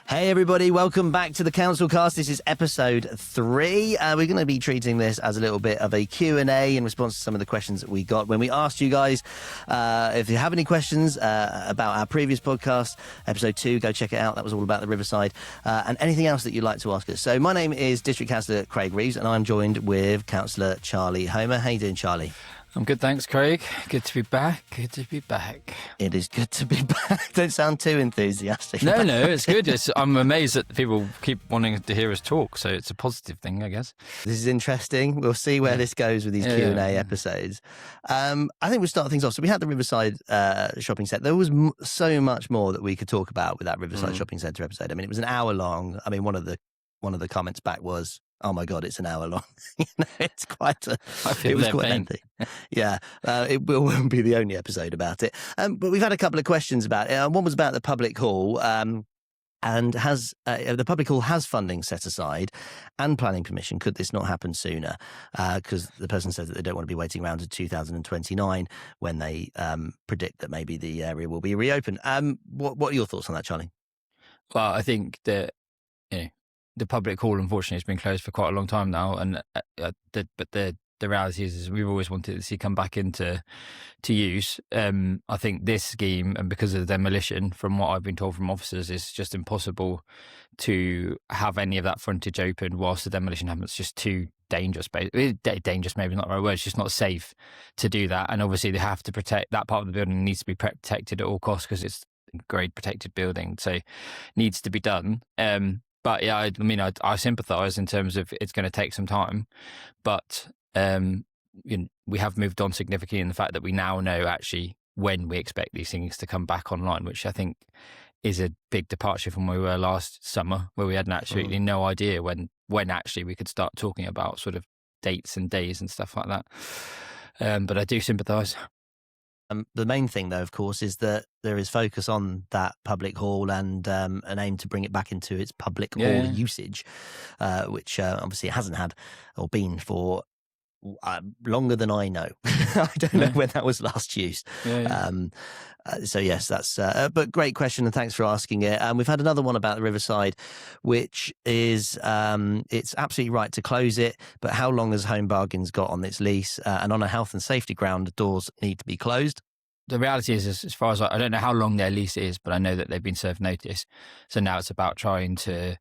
Hey everybody, welcome back to the Councilcast. This is episode 3. We're going to be treating this as a little bit of a Q&A in response to some of the questions that we got when we asked you guys if you have any questions about our previous podcast, episode 2, go check it out. That was all about the Riverside and anything else that you'd like to ask us. So my name is District Councillor Craig Reeves and I'm joined with Councillor Charlie Homer. How you doing, Charlie? I'm good, thanks, Craig. Good to be back. Good to be back. It is good to be back. Don't sound too enthusiastic. No, it's good. I'm amazed that people keep wanting to hear us talk, so it's a positive thing, I guess. This is interesting. We'll see where this goes with these Q&A episodes. I think we'll start things off. So we had the Riverside Shopping Centre. There was so much more that we could talk about with that Riverside Shopping Centre episode. I mean, it was an hour long. I mean, one of the comments back was, "Oh my God, it's an hour long." It's quite it was quite lengthy. Yeah, it won't be the only episode about it. But we've had a couple of questions about it. One was about the public hall, and has the public hall has funding set aside and planning permission. Could this not happen sooner? Because the person says that they don't want to be waiting around to 2029 when they predict that maybe the area will be reopened. What are your thoughts on that, Charlie? Well, I think that the public hall, unfortunately, has been closed for quite a long time now, and the reality is we've always wanted to see come back into use. I think this scheme, and because of the demolition, from what I've been told from officers, is just impossible to have any of that frontage open whilst the demolition happens. It's just too dangerous. Dangerous, maybe not the right word. It's just not safe to do that, and obviously they have to protect that part of the building. Needs to be protected at all costs because it's a grade protected building, so needs to be done. But yeah, I mean, I sympathise in terms of it's going to take some time, but we have moved on significantly in the fact that we now know actually when we expect these things to come back online, which I think is a big departure from where we were last summer, where we had absolutely no idea when actually we could start talking about sort of dates and days and stuff like that. But I do sympathise. The main thing, though, of course, is that there is focus on that public hall and an aim to bring it back into its public hall usage, which obviously it hasn't had or been for longer than I know. I don't know when that was last used. So yes, that's but great question, and thanks for asking it. We've had another one about the Riverside, which is it's absolutely right to close it, but how long has Home Bargains got on its lease? And on a health and safety ground, the doors need to be closed. The reality is, as far as I don't know how long their lease is, but I know that they've been served notice. So now it's about trying to,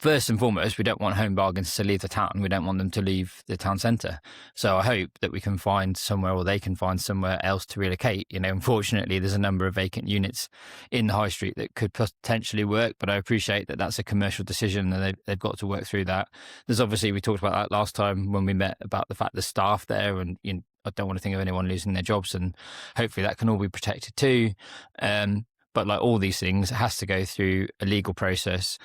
first and foremost, we don't want Home Bargains to leave the town. We don't want them to leave the town centre. So I hope that we can find somewhere, or they can find somewhere else to relocate. Unfortunately, there's a number of vacant units in the high street that could potentially work, but I appreciate that that's a commercial decision and they've got to work through that. There's obviously, we talked about that last time when we met, about the fact the staff there, and I don't want to think of anyone losing their jobs, and hopefully that can all be protected too. But like all these things, it has to go through a legal process.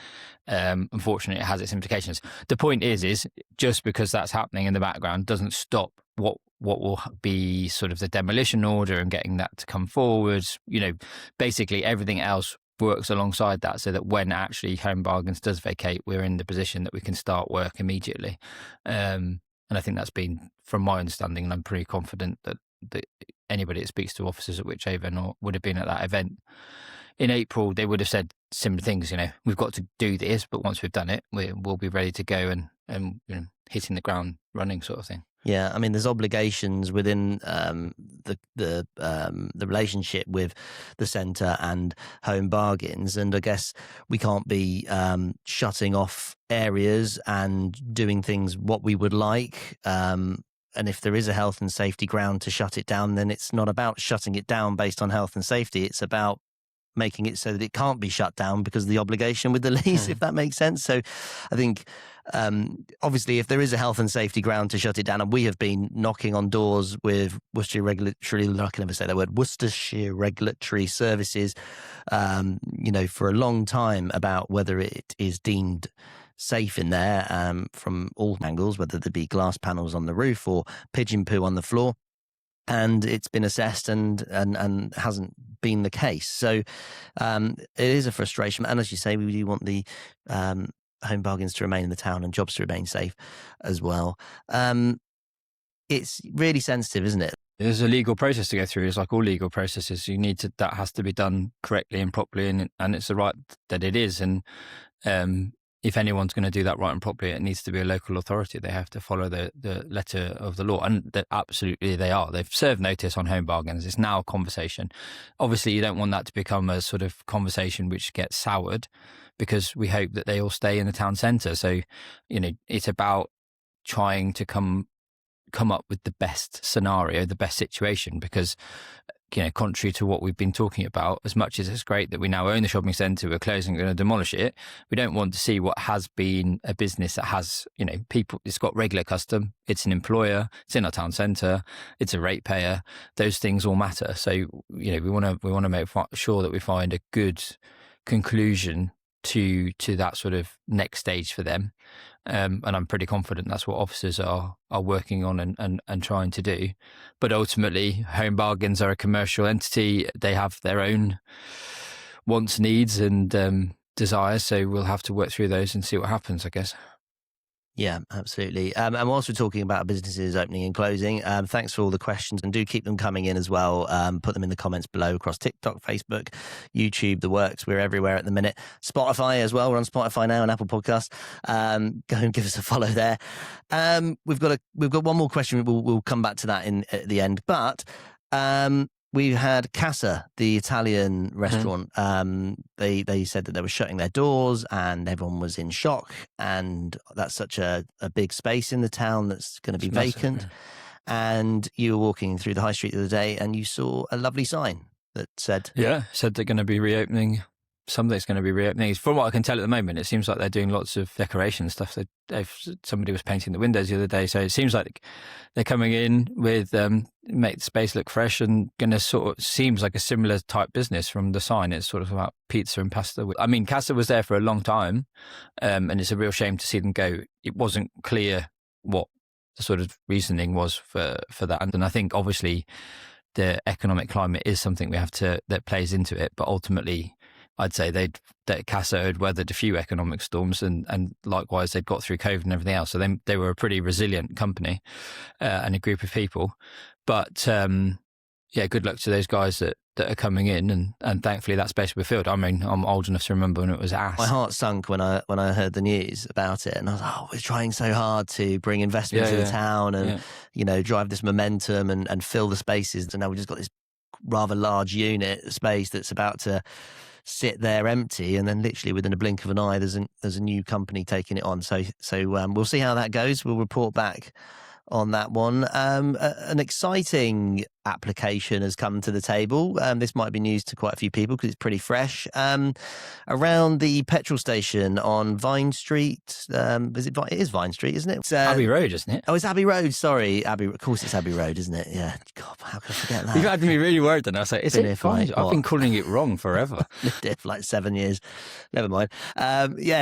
Unfortunately, it has its implications. The point is just because that's happening in the background doesn't stop what will be sort of the demolition order and getting that to come forward. Basically everything else works alongside that, so that when actually Home Bargains does vacate, we're in the position that we can start work immediately. And I think that's been, from my understanding, and I'm pretty confident that anybody that speaks to officers at Wychavon or would have been at that event in April, they would have said similar things. We've got to do this, but once we've done it, we'll be ready to go and hitting the ground running, sort of thing. Yeah, I mean, there's obligations within the relationship with the centre and Home Bargains, and I guess we can't be shutting off areas and doing things what we would like. And if there is a health and safety ground to shut it down, then it's not about shutting it down based on health and safety. It's about making it so that it can't be shut down because of the obligation with the lease, if that makes sense. So I think, obviously, if there is a health and safety ground to shut it down, and we have been knocking on doors with Worcestershire Regulatory Services, for a long time about whether it is deemed safe in there from all angles, whether there be glass panels on the roof or pigeon poo on the floor. And it's been assessed and hasn't been the case. So it is a frustration. And as you say, we do want the Home Bargains to remain in the town and jobs to remain safe as well. It's really sensitive, isn't it? There's a legal process to go through. It's like all legal processes. That has to be done correctly and properly, and it's the right that it is. And if anyone's going to do that right and properly, it needs to be a local authority. They have to follow the letter of the law, and absolutely they are. They've served notice on home bargains. It's now a conversation. Obviously, you don't want that to become a sort of conversation which gets soured, because we hope that they all stay in the town centre. So, it's about trying to come up with the best scenario, the best situation, because contrary to what we've been talking about, as much as it's great that we now own the shopping centre, we're closing, we're going to demolish it, we don't want to see what has been a business that has, people, it's got regular custom, it's an employer, it's in our town centre, it's a ratepayer, those things all matter. So, we want to make sure that we find a good conclusion to that sort of next stage for them. And I'm pretty confident that's what officers are working on and trying to do. But ultimately, home bargains are a commercial entity. They have their own wants, needs and desires. So we'll have to work through those and see what happens, I guess. Yeah, absolutely. And whilst we're talking about businesses opening and closing, thanks for all the questions, and do keep them coming in as well. Put them in the comments below across TikTok, Facebook, YouTube, the works. We're everywhere at the minute. Spotify as well. We're on Spotify now and Apple Podcasts. Go and give us a follow there. We've got one more question. We'll come back to that at the end. But we had Cllr, the Italian restaurant. They said that they were shutting their doors and everyone was in shock. And that's such a big space in the town that's going to be vacant. Massive, yeah. And you were walking through the high street the other day and you saw a lovely sign that said... Yeah, said they're going to be reopening. Something's going to be reopening. From what I can tell at the moment, it seems like they're doing lots of decoration stuff. Somebody was painting the windows the other day, so it seems like they're coming in with make the space look fresh and going to sort of seems like a similar type business from the sign. It's sort of about pizza and pasta. I mean, Cllr was there for a long time, and it's a real shame to see them go. It wasn't clear what the sort of reasoning was for that, and I think obviously the economic climate is something that plays into it, but ultimately, I'd say that Cllr had weathered a few economic storms, and likewise they'd got through COVID and everything else. So they were a pretty resilient company and a group of people. But good luck to those guys that are coming in, and thankfully that space will be filled. I mean, I'm old enough to remember when it was ass. My heart sunk when I heard the news about it, and I was like, we're trying so hard to bring investment to the town and drive this momentum and fill the spaces. And now we've just got this rather large unit space that's about to sit there empty, and then literally within a blink of an eye there's a new company taking it on. So we'll see how that goes. We'll report back on that one. An exciting application has come to the table. This might be news to quite a few people because it's pretty fresh. Around the petrol station on Vine Street. It is Vine Street, isn't it? It's, Abbey Road, isn't it? Oh, it's Abbey Road. Sorry, Of course, it's Abbey Road, isn't it? Yeah. God, how could I forget that? You've had me really worried. Then I was like, is it Vine? I've been calling it wrong forever. Lived it for like 7 years. Never mind.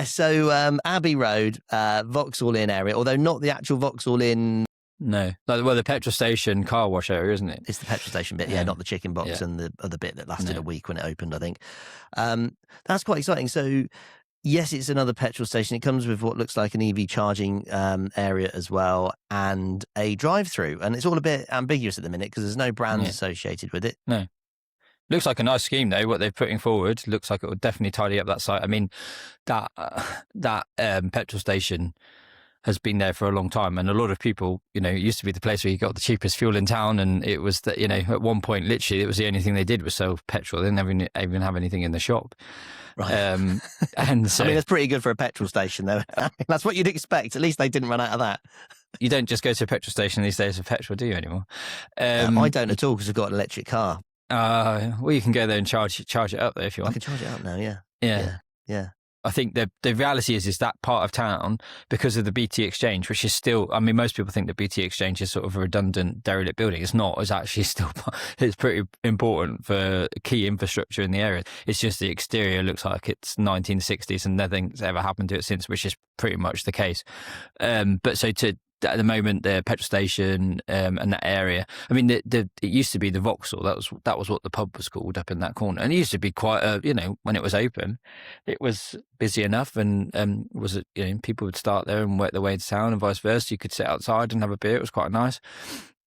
So Abbey Road, Vauxhall Inn area, although not the actual Vauxhall Inn. No, the petrol station car wash area, isn't it? It's the petrol station bit, not the chicken box and the other bit that lasted a week when it opened, I think. That's quite exciting. So, yes, it's another petrol station. It comes with what looks like an EV charging area as well, and a drive-through. And it's all a bit ambiguous at the minute because there's no brands associated with it. No. Looks like a nice scheme, though, what they're putting forward. Looks like it would definitely tidy up that site. I mean, that petrol station has been there for a long time, and a lot of people, it used to be the place where you got the cheapest fuel in town, and it was that, at one point, literally, it was the only thing they did was sell petrol. They didn't even have anything in the shop. Right. And so, I mean, that's pretty good for a petrol station, though. That's what you'd expect. At least they didn't run out of that. You don't just go to a petrol station these days for petrol, do you, anymore? I don't at all because I've got an electric car. Well, you can go there and charge it up there if you want. I can charge it up now, yeah. I think the reality is that part of town, because of the BT Exchange, which is still, I mean, most people think the BT Exchange is sort of a redundant, derelict building. It's not. It's actually still, it's pretty important for key infrastructure in the area. It's just the exterior looks like it's 1960s and nothing's ever happened to it since, which is pretty much the case. But so at the moment, the petrol station and that area. I mean, it used to be the Vauxhall. That was what the pub was called up in that corner, and it used to be quite when it was open, it was busy enough, and people would start there and work their way to town, and vice versa. You could sit outside and have a beer. It was quite nice.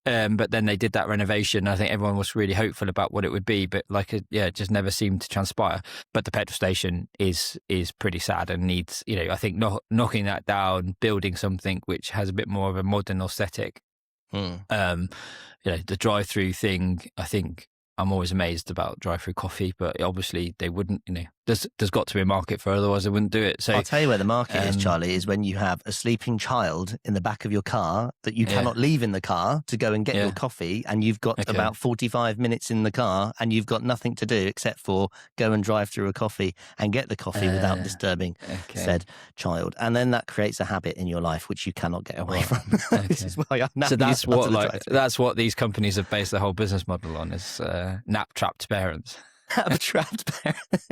But then they did that renovation. I think everyone was really hopeful about what it would be, but it just never seemed to transpire. But the petrol station is pretty sad and needs, I think knocking that down, building something which has a bit more of a modern aesthetic. The drive-through thing, I think I'm always amazed about drive-through coffee, but obviously they wouldn't, there's got to be a market for it, otherwise they wouldn't do it. So I'll tell you where the market is, Charlie, is when you have a sleeping child in the back of your car that you cannot leave in the car to go and get your coffee, and you've got about 45 minutes in the car and you've got nothing to do except for go and drive through a coffee and get the coffee without disturbing said child. And then that creates a habit in your life which you cannot get away from. This is why so that's what these companies have based their whole business model on, is nap-trapped parents. Trapped parents.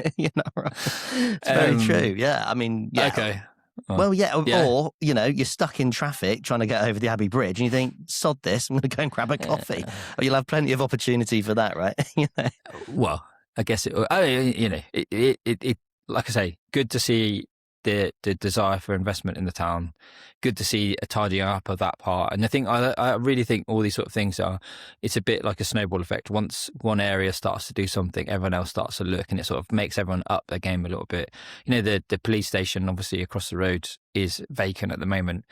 Right. It's very true. Yeah, I mean, yeah. Okay. Or you're stuck in traffic trying to get over the Abbey Bridge, and you think, "Sod this! I'm going to go and grab a coffee." Or you'll have plenty of opportunity for that, right? Well, I guess it. It like I say, good to see the desire for investment in the town. Good to see a tidying up of that part. And I really think all these sort of things it's a bit like a snowball effect. Once one area starts to do something, everyone else starts to look, and it sort of makes everyone up their game a little bit. The police station, obviously across the road, is vacant at the moment.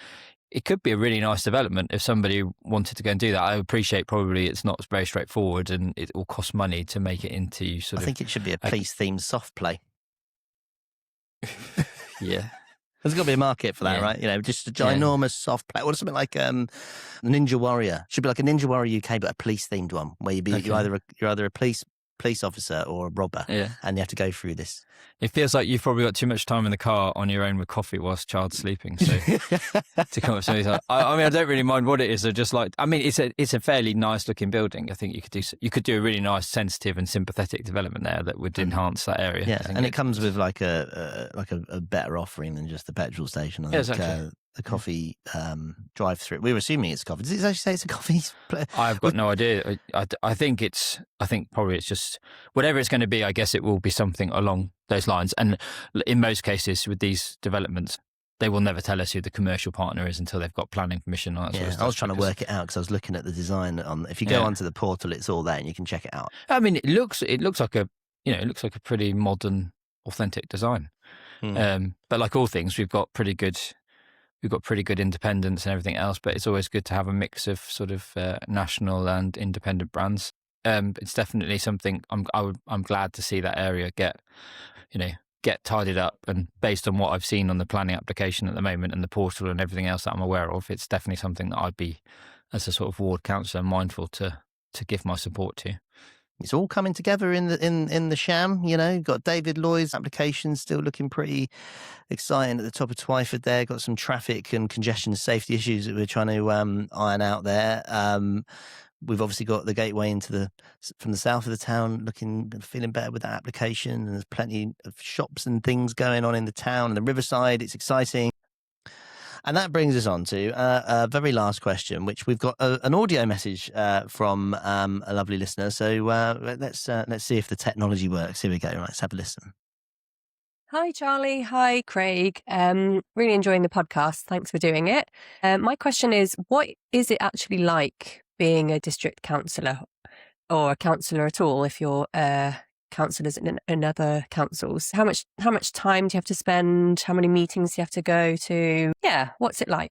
It could be a really nice development if somebody wanted to go and do that. I appreciate probably it's not very straightforward and it will cost money to make it into I think it should be a police-themed soft play. Yeah. There's got to be a market for that, right? Just a ginormous soft play. Or something like Ninja Warrior. Should be like a Ninja Warrior UK, but a police-themed one, where you're either a police officer or a robber, and you have to go through this. It feels like you've probably got too much time in the car on your own with coffee whilst child's sleeping. So to come up with something I don't really mind what it is. It's a fairly nice looking building. I think you could do a really nice, sensitive and sympathetic development there that would enhance that area. Yeah, and it comes with like a better offering than just the petrol station. I think. Exactly. The coffee drive-through. We were assuming it's coffee. Does it actually say it's a coffee? I've got no idea. I think probably it's just whatever it's going to be. I guess it will be something along those lines. And in most cases with these developments, they will never tell us who the commercial partner is until they've got planning permission. On that sort of stuff. I was trying to work it out because I was looking at the design. If you go onto the portal, it's all there and you can check it out. I mean, it looks like a pretty modern, authentic design. But like all things, we've got pretty good independence and everything else, but it's always good to have a mix of sort of national and independent brands. It's definitely something I'm glad to see that area get tidied up, and based on what I've seen on the planning application at the moment and the portal and everything else that I'm aware of, it's definitely something that I'd be, as a sort of ward councillor, mindful to give my support to. It's all coming together in the sham, Got David Lloyd's application still looking pretty exciting at the top of Twyford there. Got some traffic and congestion and safety issues that we're trying to iron out there. We've obviously got the gateway from the south of the town feeling better with that application. And there's plenty of shops and things going on in the town. And the Riverside, it's exciting. And that brings us on to a very last question, which we've got an audio message from a lovely listener. So let's see if the technology works. Here we go. Right, let's have a listen. Hi, Charlie. Hi, Craig. Really enjoying the podcast. Thanks for doing it. My question is, what is it actually like being a district councillor, or a councillor at all if you're councillors in other councils? How much time do you have to spend? How many meetings do you have to go to? Yeah, what's it like?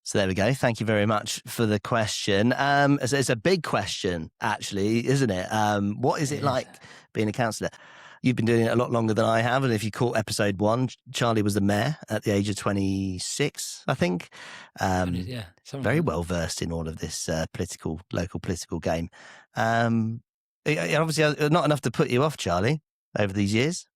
So there we go. Thank you very much for the question. It's a big question, actually, isn't it? What is it like being a councillor? You've been doing it a lot longer than I have. And if you caught episode 1, Charlie was the mayor at the age of 26, I think. Very well versed in all of this local political game. Obviously, not enough to put you off, Charlie, over these years.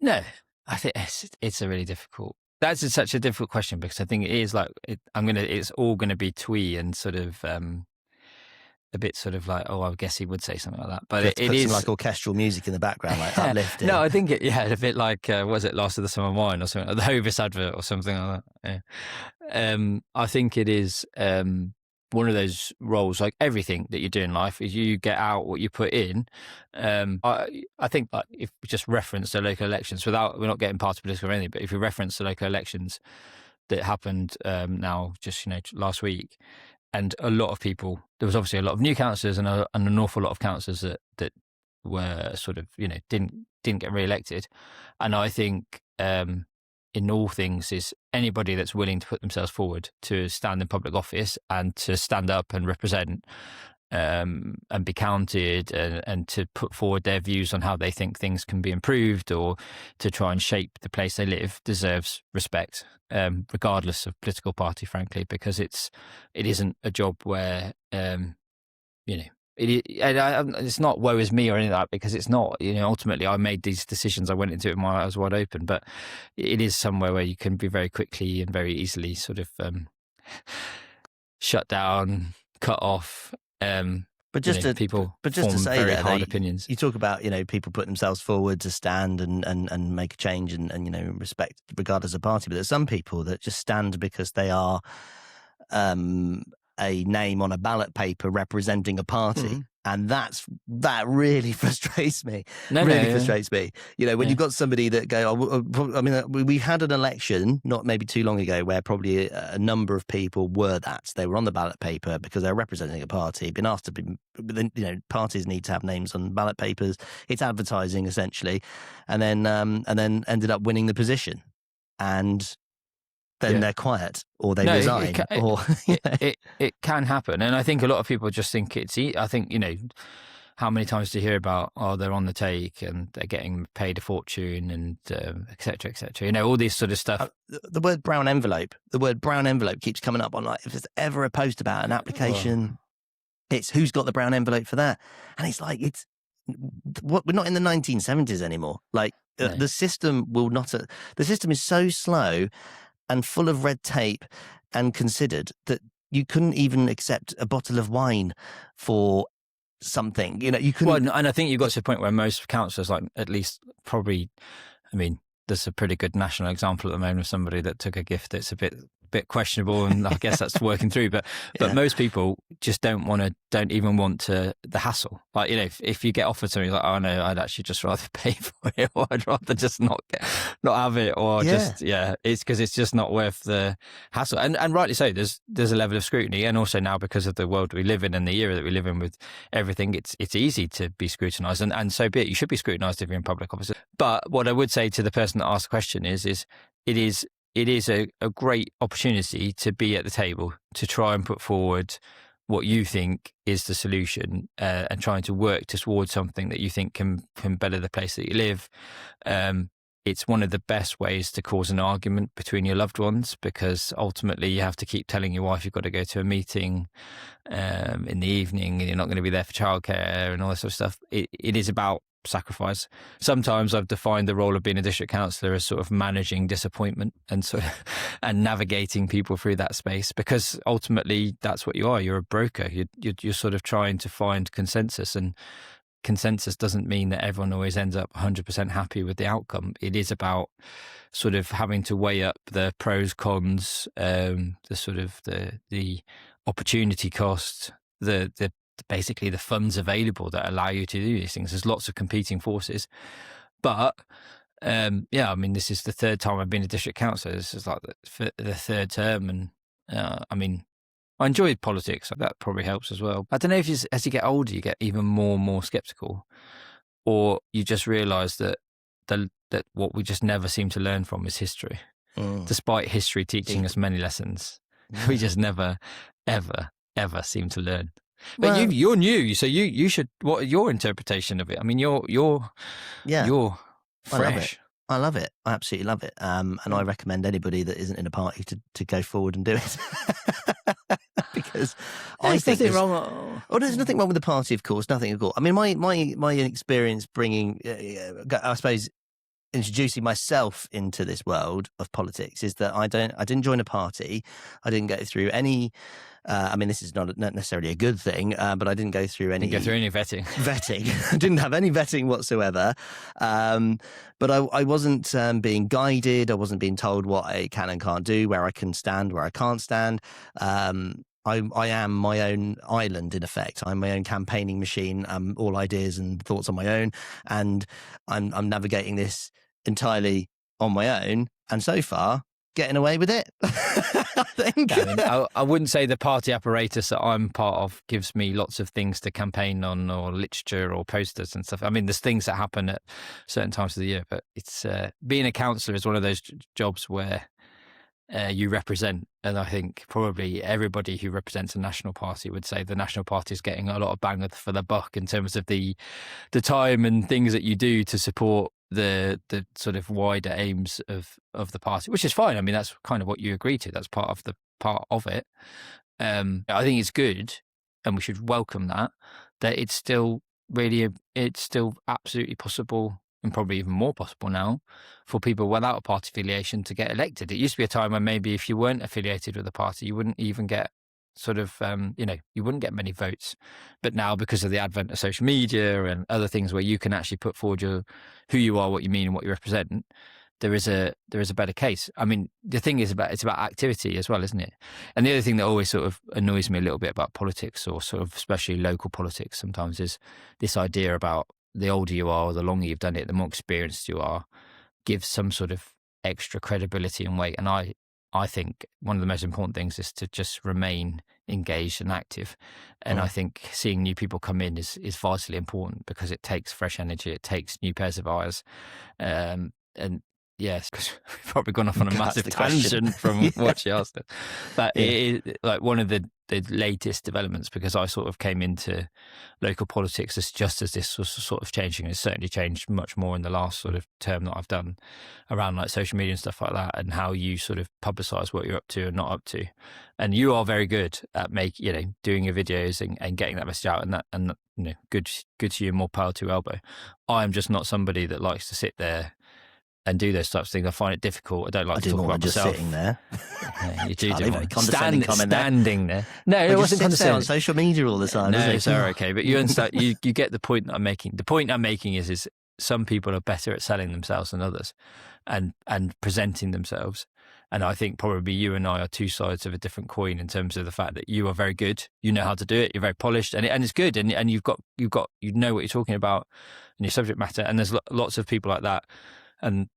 No, I think it's a really difficult. That's such a difficult question, because I think it is like it's all going to be twee and sort of a bit sort of like, I guess he would say something like that. But it is some like orchestral music in the background, like uplifting. No, I think a bit like was it Last of the Summer Wine or something, like the Hovis advert or something like that. Yeah. I think it is one of those roles, like everything that you do in life, is you get out what you put in. I think, like, if we just reference the local elections, we're not getting party political or anything, but if you reference the local elections that happened now just last week, and a lot of people. There was obviously a lot of new councillors and an awful lot of councillors that were sort of, you know, didn't get re-elected. And I think in all things is anybody that's willing to put themselves forward to stand in public office and to stand up and represent and be counted and to put forward their views on how they think things can be improved or to try and shape the place they live deserves respect, regardless of political party, frankly, because it isn't a job where, you know, it's not woe is me or anything like that, because it's not, you know, ultimately I made these decisions, I went into it with my eyes wide open, but it is somewhere where you can be very quickly and very easily sort of shut down, cut off. But just to say very that hard opinions. You talk about, you know, people putting themselves forward to stand and make a change and you know, respect regardless of party. But there's some people that just stand because they are a name on a ballot paper representing a party, and that really frustrates me. Frustrates me. You know, when you've got somebody that go, I mean, we had an election not maybe too long ago where probably a number of people were that they were on the ballot paper because they're representing a party, been asked to be. You know, parties need to have names on ballot papers. It's advertising essentially, and then ended up winning the position, and then they're quiet or they resign. It can happen. And I think a lot of people just think I think, you know, how many times do you hear about, they're on the take and they're getting paid a fortune and et cetera, et cetera. You know, all this sort of stuff. The word brown envelope keeps coming up on, like, if there's ever a post about an application, it's who's got the brown envelope for that. And it's like, we're not in the 1970s anymore. Like the system the system is so slow and full of red tape and considered that you couldn't even accept a bottle of wine for something. You know, you couldn't. Well, and I think you got to a point where most councillors, like at least probably, I mean, there's a pretty good national example at the moment of somebody that took a gift that's a bit questionable, and I guess that's working through. But most people just don't even want the hassle. Like, you know, if you get offered something, like, oh no, I'd actually just rather pay for it, or I'd rather just not have it, or it's because it's just not worth the hassle. And rightly so. There's a level of scrutiny, and also now because of the world we live in and the era that we live in with everything, it's easy to be scrutinised, and so be it. You should be scrutinised if you're in public office. But what I would say to the person that asked the question is it is a great opportunity to be at the table, to try and put forward what you think is the solution, and trying to work towards something that you think can better the place that you live. It's one of the best ways to cause an argument between your loved ones, because ultimately you have to keep telling your wife you've got to go to a meeting in the evening and you're not going to be there for childcare and all that sort of stuff. It is about sacrifice. Sometimes I've defined the role of being a district councillor as sort of managing disappointment and and navigating people through that space, because ultimately that's what you are. You're a broker. You're sort of trying to find consensus, and consensus doesn't mean that everyone always ends up 100% happy with the outcome. It is about sort of having to weigh up the pros, cons, the sort of the opportunity cost, the basically the funds available that allow you to do these things. There's lots of competing forces, but I mean, this is the third time I've been a district councillor. This is like the third term, and I mean, I enjoyed politics. That probably helps as well. I don't know if as you get older, you get even more and more sceptical, or you just realise that what we just never seem to learn from is history. Despite history teaching us many lessons, we just never, ever, ever seem to learn. But you're new, so you should. What are your interpretation of it? I mean, you're fresh. I love it. I absolutely love it. And I recommend anybody that isn't in a party to go forward and do it. Because I think there's nothing wrong. Oh, there's nothing wrong with the party, of course. Nothing at all. I mean, my experience bringing, I suppose, introducing myself into this world of politics is that I didn't join a party. I didn't go through any. I mean, this is not necessarily a good thing, but I didn't go through any vetting. I didn't have any vetting whatsoever. But I wasn't being guided. I wasn't being told what I can and can't do, where I can stand, where I can't stand. I am my own island, in effect. I'm my own campaigning machine. All ideas and thoughts on my own, and I'm navigating this entirely on my own. And so far, getting away with it. I think. I wouldn't say the party apparatus that I'm part of gives me lots of things to campaign on, or literature or posters and stuff. I mean, there's things that happen at certain times of the year, but it's being a councillor is one of those jobs where you represent, and I think probably everybody who represents a national party would say the national party is getting a lot of bang for the buck in terms of the time and things that you do to support the sort of wider aims of the party, which is fine. I mean, that's kind of what you agree to. That's part of it. I think it's good, and we should welcome that it's still absolutely possible, and probably even more possible now, for people without a party affiliation to get elected. It used to be a time when maybe if you weren't affiliated with a party, you wouldn't even get sort of, you wouldn't get many votes. But now, because of the advent of social media and other things where you can actually put forward who you are, what you mean, and what you represent, there is a better case. I mean, the thing is it's about activity as well, isn't it? And the other thing that always sort of annoys me a little bit about politics, or sort of especially local politics sometimes, is this idea about the older you are, or the longer you've done it, the more experienced you are, gives some sort of extra credibility and weight. And I think one of the most important things is to just remain engaged and active. And I think seeing new people come in is vitally important, because it takes fresh energy, it takes new pairs of eyes. And yes, because we've probably gone off on a massive tangent from what she asked us. But it is like one of the latest developments, because I sort of came into local politics just as this was sort of changing. It's certainly changed much more in the last sort of term that I've done around like social media and stuff like that, and how you sort of publicise what you're up to and not up to. And you are very good at doing your videos and getting that message out, and good to you, more power to your elbow. I'm just not somebody that likes to sit there and do those types of things. I find it difficult. I don't like to talk about myself. Just sitting there. Yeah, you do. Standing there. No, it wasn't condescending. On social media all the time. No, it's okay. But you understand. you get the point that I'm making. The point I'm making is some people are better at selling themselves than others, and presenting themselves. And I think probably you and I are two sides of a different coin in terms of the fact that you are very good. You know how to do it. You're very polished, and it's good. And you know what you're talking about in your subject matter. And there's lots of people like that. And,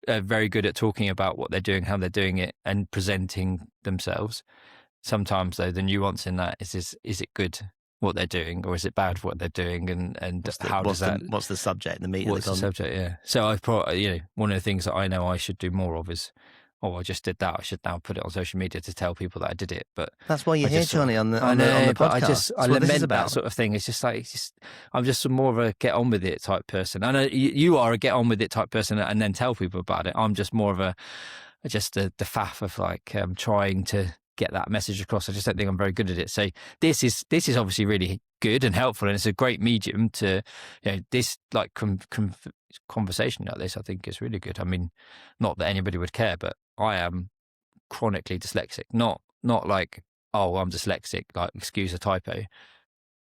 are very good at talking about what they're doing, how they're doing it, and presenting themselves. Sometimes, though, the nuance in that is it good what they're doing, or is it bad what they're doing? And what's the subject, the meat of the subject? Yeah. So I probably, one of the things that I know I should do more of is, I just did that, I should now put it on social media to tell people that I did it. But that's why you're here, Johnny, on the podcast. I lament that sort of thing. It's just like, I'm just more of a get on with it type person. I know you are a get on with it type person and then tell people about it. I'm just more of the faff of like trying to get that message across. I just don't think I'm very good at it. So this is obviously really good and helpful, and it's a great medium to, this like conversation like this, I think is really good. I mean, not that anybody would care, but I am chronically dyslexic. Not like, I'm dyslexic, like excuse a typo.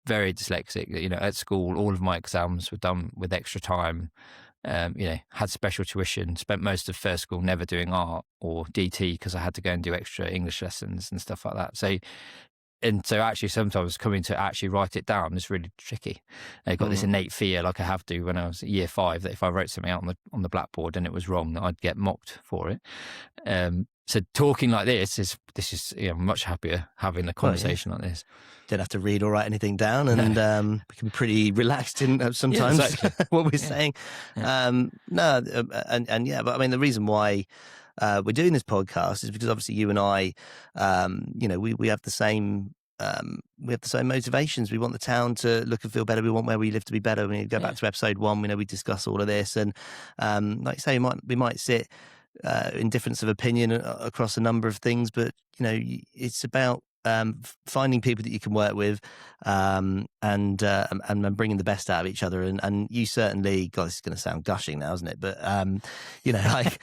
Very dyslexic. At school, all of my exams were done with extra time. Had special tuition, spent most of first school never doing art or DT because I had to go and do extra English lessons and stuff like that. So actually sometimes coming to actually write it down is really tricky. I got this innate fear, like I have to when I was year 5, that if I wrote something out on the blackboard and it was wrong, that I'd get mocked for it. So talking like this is I'm much happier having a conversation like this. Don't have to read or write anything down, and we can be pretty relaxed in sometimes what we're saying. Yeah. But I mean, the reason why we're doing this podcast is because obviously you and I, we have the same. We have the same motivations. We want the town to look and feel better. We want where we live to be better. We need to go back to episode 1. We discuss all of this, and like you say, we might sit in difference of opinion across a number of things, but it's about finding people that you can work with, and bringing the best out of each other. And you certainly, God, this is going to sound gushing now, isn't it? But like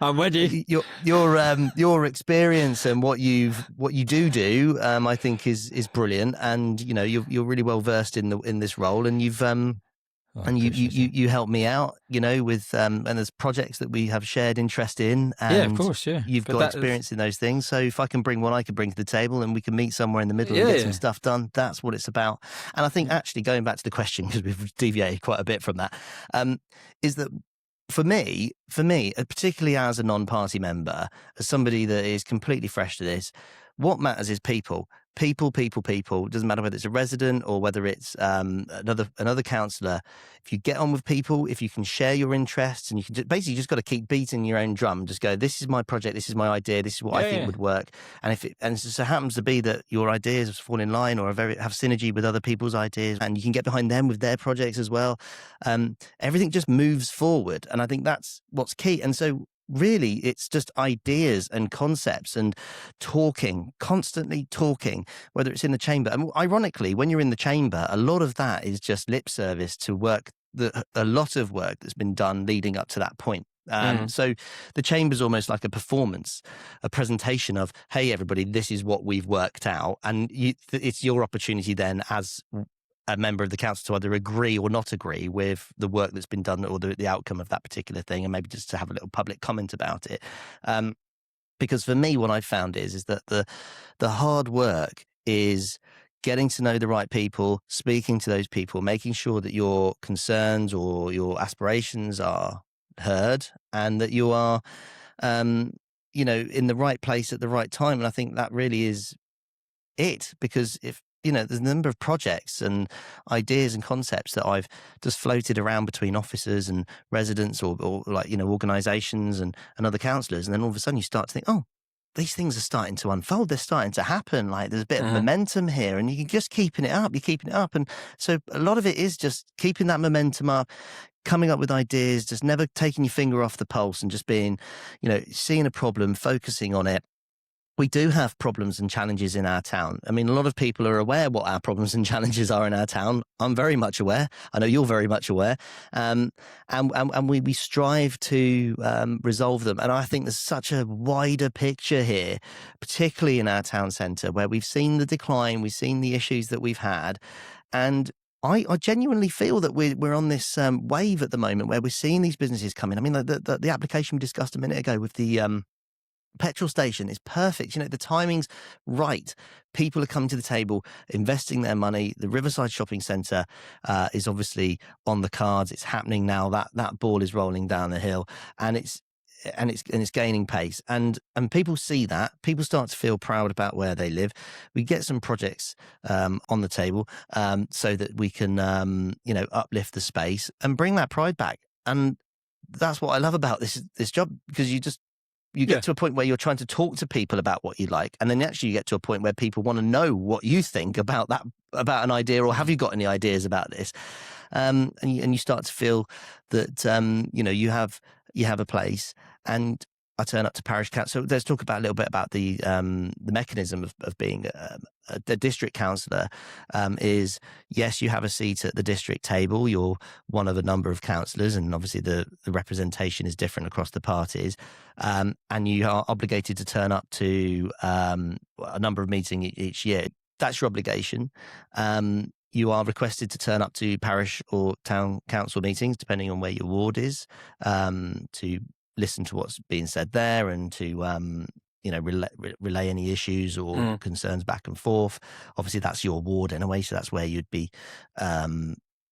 I'm ready. Your experience and what you do, I think is brilliant. And you're really well versed in this role, and you've you help me out, with and there's projects that we have shared interest in, and of course, you've got experience in those things. So if I can bring what I can bring to the table, and we can meet somewhere in the middle and get some stuff done, that's what it's about. And I think actually going back to the question, because we've deviated quite a bit from that, is that for me, particularly as a non-party member, as somebody that is completely fresh to this, what matters is people. People. Doesn't matter whether it's a resident or whether it's another councillor. If you get on with people, if you can share your interests, and you can basically just got to keep beating your own drum. Just go, this is my project, this is my idea, this is what I think would work. And if it just so happens to be that your ideas fall in line or have synergy with other people's ideas, and you can get behind them with their projects as well, everything just moves forward. And I think that's what's key. And so, really, it's just ideas and concepts and constantly talking, whether it's in the chamber. And ironically, when you're in the chamber, a lot of that is just lip service to work, a lot of work that's been done leading up to that point. So the chamber's almost like a performance, a presentation of, hey, everybody, this is what we've worked out. And it's your opportunity then as a member of the council to either agree or not agree with the work that's been done or the outcome of that particular thing, and maybe just to have a little public comment about it. Because for me, what I found is that the hard work is getting to know the right people, speaking to those people, making sure that your concerns or your aspirations are heard, and that you are, in the right place at the right time. And I think that really is it, because if there's a number of projects and ideas and concepts that I've just floated around between officers and residents or organisations and other councillors. And then all of a sudden you start to think, oh, these things are starting to unfold. They're starting to happen. Like there's a bit of momentum here, and you can just keeping it up. You're keeping it up. And so a lot of it is just keeping that momentum up, coming up with ideas, just never taking your finger off the pulse and just being, seeing a problem, focusing on it. We do have problems and challenges in our town. I mean, a lot of people are aware what our problems and challenges are in our town. I'm very much aware. I know you're very much aware. And we strive to resolve them. And I think there's such a wider picture here, particularly in our town centre, where we've seen the decline, we've seen the issues that we've had. And I genuinely feel that we're on this wave at the moment where we're seeing these businesses come in. I mean, the application we discussed a minute ago with the petrol station is perfect. The timing's right. People are coming to the table, investing their money. The Riverside Shopping Centre is obviously on the cards. It's happening now. That ball is rolling down the hill, and it's gaining pace. And people see that. People start to feel proud about where they live. We get some projects on the table so that we can uplift the space and bring that pride back. And that's what I love about this job, because you get to a point where you're trying to talk to people about what you like, and then actually you get to a point where people want to know what you think about an idea, or have you got any ideas about this? And you start to feel that you have a place. And I turn up to parish council. So let's talk about a little bit about the mechanism of being a district councillor. Is yes, you have a seat at the district table. You're one of a number of councillors, and obviously the representation is different across the parties. And you are obligated to turn up to a number of meetings each year. That's your obligation. You are requested to turn up to parish or town council meetings, depending on where your ward is, to listen to what's being said there, and to relay any issues or concerns back and forth. Obviously, that's your ward anyway, so that's where you'd be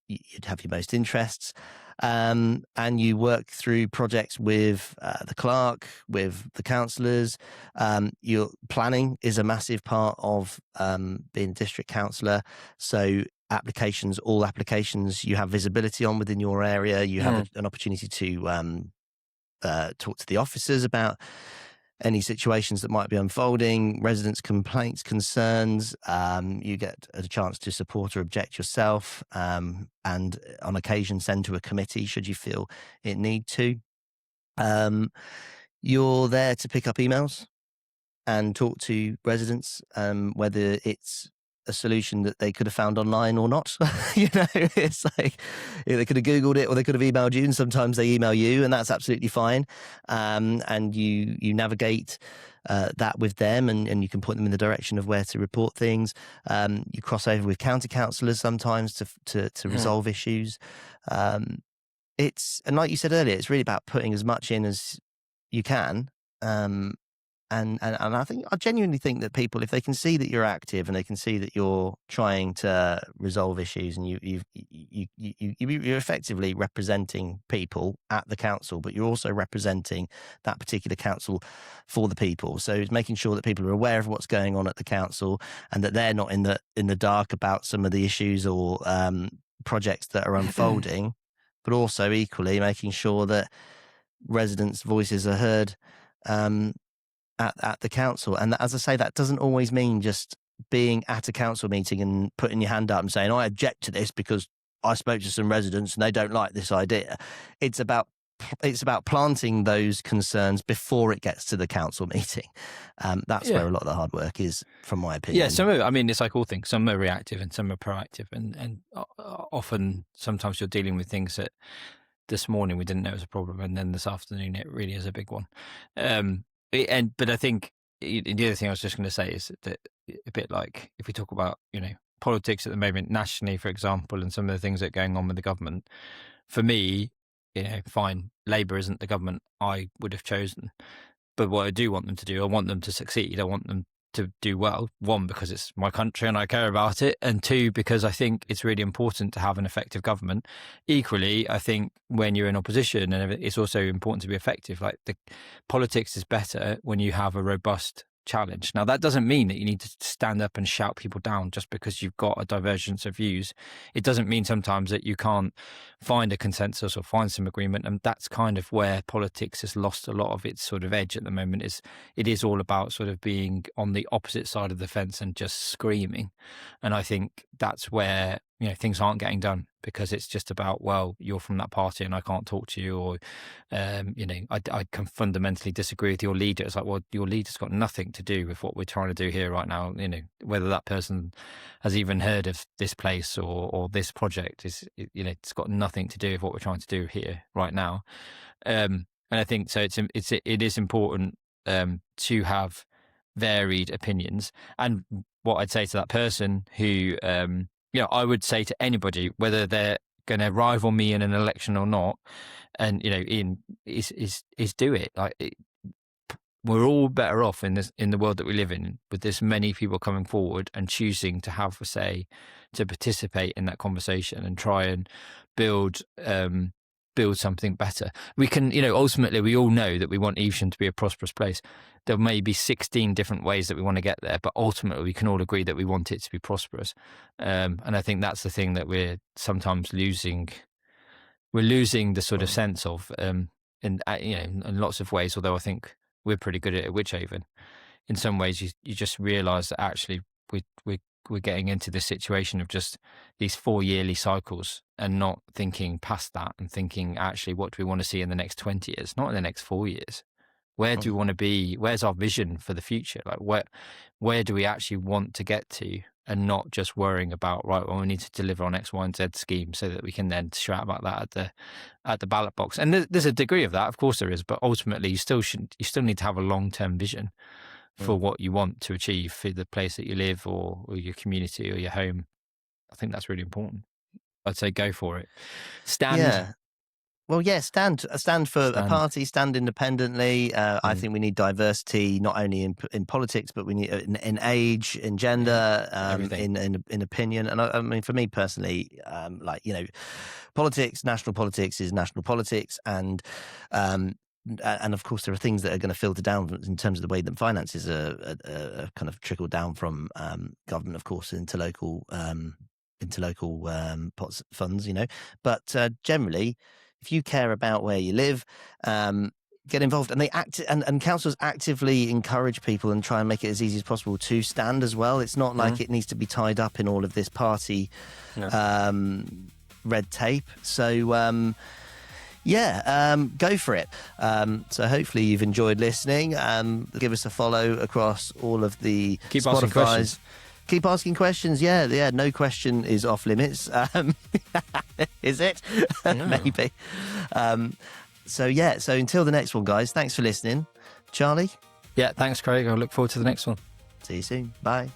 you'd have your most interests. And you work through projects with the clerk, with the councillors. Your planning is a massive part of being a district councillor. So all applications you have visibility on within your area. You have an opportunity to talk to the officers about any situations that might be unfolding, residents' complaints, concerns. You get a chance to support or object yourself, and on occasion send to a committee should you feel it need to. You're there to pick up emails and talk to residents, whether it's a solution that they could have found online or not. It's like they could have Googled it or they could have emailed you, and sometimes they email you, and that's absolutely fine. And you navigate that with them, and you can point them in the direction of where to report things. You cross over with county councillors sometimes to resolve issues. And like you said earlier, it's really about putting as much in as you can. And I genuinely think that people, if they can see that you're active and they can see that you're trying to resolve issues, and you're effectively representing people at the council, but you're also representing that particular council for the people. So it's making sure that people are aware of what's going on at the council and that they're not in the dark about some of the issues or projects that are unfolding, but also equally making sure that residents' voices are heard at the council. And as I say, that doesn't always mean just being at a council meeting and putting your hand up and saying, I object to this because I spoke to some residents and they don't like this idea. It's about planting those concerns before it gets to the council meeting. That's where a lot of the hard work is, from my opinion. Yeah, it's like all things. Some are reactive and some are proactive. And often, sometimes you're dealing with things that this morning we didn't know was a problem, and then this afternoon it really is a big one. But I think the other thing I was just going to say is that a bit like if we talk about, politics at the moment nationally, for example, and some of the things that are going on with the government, for me, fine, Labour isn't the government I would have chosen. But what I do want them to do, I want them to succeed. I want them to do well. One, because it's my country and I care about it. And two, because I think it's really important to have an effective government. Equally, I think when you're in opposition, and it's also important to be effective. Like, the politics is better when you have a robust challenge. Now, that doesn't mean that you need to stand up and shout people down just because you've got a divergence of views. It doesn't mean sometimes that you can't find a consensus or find some agreement. And that's kind of where politics has lost a lot of its sort of edge at the moment. It is all about sort of being on the opposite side of the fence and just screaming. And I think that's where things aren't getting done, because it's just about, well, you're from that party and I can't talk to you, or I can fundamentally disagree with your leader. It's like, well, your leader's got nothing to do with what we're trying to do here right now. Whether that person has even heard of this place or this project is, it's got nothing to do with what we're trying to do here right now. And I think so. It is important to have varied opinions. And what I'd say to that person who I would say to anybody, whether they're going to rival me in an election or not, and is do it. We're all better off in the world that we live in, with this many people coming forward and choosing to have a say, to participate in that conversation and try and build something better. We can, ultimately, we all know that we want Evesham to be a prosperous place. There may be 16 different ways that we want to get there, but ultimately we can all agree that we want it to be prosperous. And I think that's the thing that we're sometimes losing. We're losing the sort of sense of, in lots of ways, although I think we're pretty good at it at Wychavon. In some ways, you just realise that actually we're getting into this situation of just these 4 yearly cycles and not thinking past that and thinking, actually, what do we want to see in the next 20 years, not in the next 4 years? Where do we want to be? Where's our vision for the future? Like, where do we actually want to get to, and not just worrying about, right, well, we need to deliver on X, Y, and Z scheme so that we can then shout about that at the ballot box. And there's a degree of that, of course there is, but ultimately you still need to have a long-term vision for what you want to achieve for the place that you live, or your community, or your home. I think that's really important. I'd say go for it. Stand. Yeah. Well, yeah, stand for a party, stand independently. I think we need diversity, not only in politics, but we need in age, in gender, in opinion. And I mean, for me personally, politics, national politics is national politics, and of course there are things that are going to filter down in terms of the way that finances are kind of trickled down from government, of course, into local pots funds, But generally, if you care about where you live, get involved. And and councils actively encourage people and try and make it as easy as possible to stand as well. It's not like it needs to be tied up in all of this party red tape. So go for it. So hopefully you've enjoyed listening. Give us a follow across all of the Keep asking questions. Keep asking questions. Yeah. No question is off limits. Is it? No. Maybe. So until the next one, guys, thanks for listening. Charlie? Yeah, thanks, Craig. I look forward to the next one. See you soon. Bye.